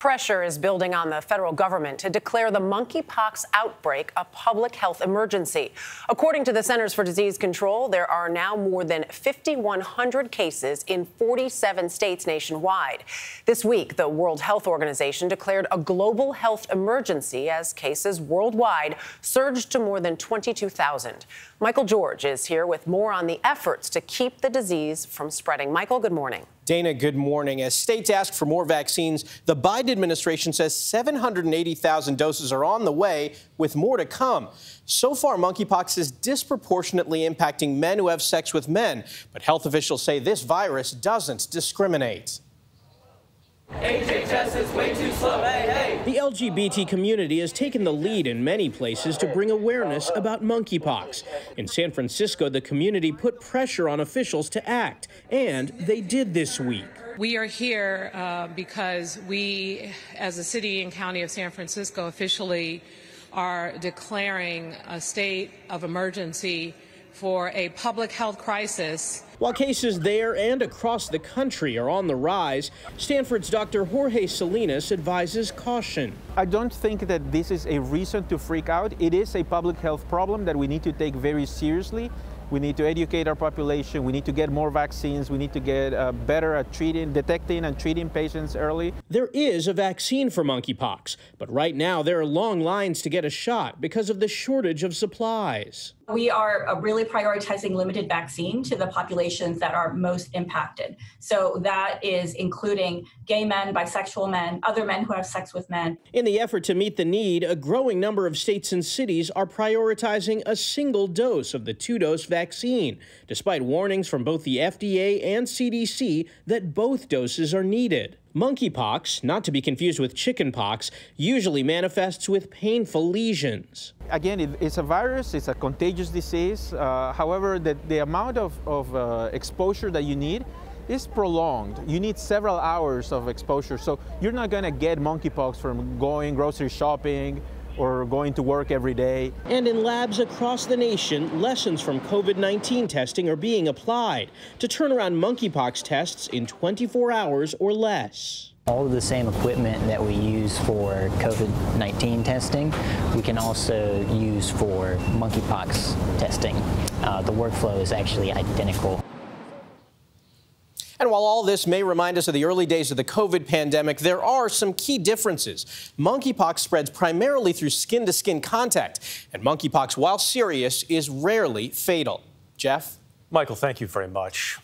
Pressure is building on the federal government to declare the monkeypox outbreak a public health emergency. According to the Centers for Disease Control, there are now more than 5,100 cases in 47 states nationwide. This week, the World Health Organization declared a global health emergency as cases worldwide surged to more than 22,000. Michael George is here with more on the efforts to keep the disease from spreading. Michael, good morning. Dana, good morning. As states ask for more vaccines, the Biden administration says 780,000 doses are on the way, with more to come. So far, monkeypox is disproportionately impacting men who have sex with men, but health officials say this virus doesn't discriminate. HHS is way too slow, hey, hey. The LGBT community has taken the lead in many places to bring awareness about monkeypox. In San Francisco, the community put pressure on officials to act, and they did this week. We are here because we, as the city and county of San Francisco, officially are declaring a state of emergency for a public health crisis. While cases there and across the country are on the rise, Stanford's Dr. Jorge Salinas advises caution. I don't think that this is a reason to freak out. It is a public health problem that we need to take very seriously. We need to educate our population. We need to get more vaccines. We need to get better at detecting and treating patients early. There is a vaccine for monkeypox, but right now there are long lines to get a shot because of the shortage of supplies. We are really prioritizing limited vaccine to the populations that are most impacted. So that is including gay men, bisexual men, other men who have sex with men. In the effort to meet the need, a growing number of states and cities are prioritizing a single dose of the 2-dose vaccine, despite warnings from both the FDA and CDC that both doses are needed. Monkeypox, not to be confused with chickenpox, usually manifests with painful lesions. Again, it's a virus, it's a contagious disease. However, the amount of exposure that you need is prolonged. You need several hours of exposure, so you're not going to get monkeypox from going grocery shopping or going to work every day. And in labs across the nation, lessons from COVID-19 testing are being applied to turn around monkeypox tests in 24 hours or less. All of the same equipment that we use for COVID-19 testing, we can also use for monkeypox testing. The workflow is actually identical. And while all this may remind us of the early days of the COVID pandemic, there are some key differences. Monkeypox spreads primarily through skin-to-skin contact, and monkeypox, while serious, is rarely fatal. Jeff? Michael, thank you very much.